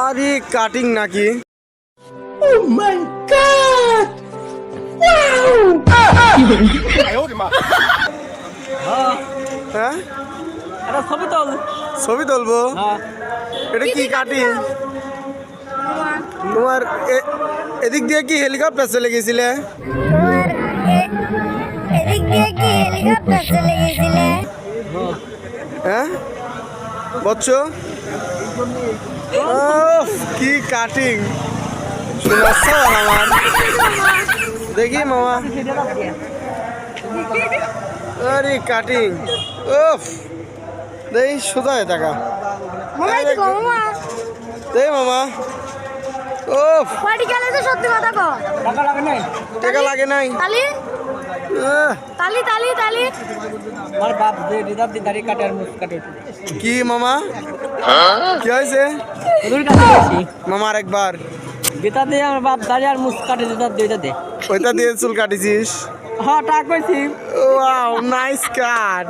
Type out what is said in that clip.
আরে কাটিং নাকি? হ্যাঁ, ছবি তুলবো। এটা কি কাটিং? তোমার এদিক দিয়ে কি হেলিকপ্টার চলে গেছিলে? হ্যাঁ বচ্চো, কি কাটিং শোনাচ্ছ আমার? দেখি মামা, আরে কাটিং দেখি সোজা টাকা দেখ মামা। সত্যি কথা কো, টাকা লাগে নাই। তালি তালি তালি আমার বাপ যে রিজার্ভ দি দাড়ি কাটে আর মুখ কাটে। কি মামা কি হয়েছে ওদের কাছে গেছি মামা? আরেকবার গীতা দিয়ে আমার বাপ দাড়ি আর মুখ কাটে রিজার্ভ দিয়ে দে। ওইটা দিয়ে চুল কাটিছিস? হ্যাঁ টাক কইছি। ওয়াও নাইস কাট।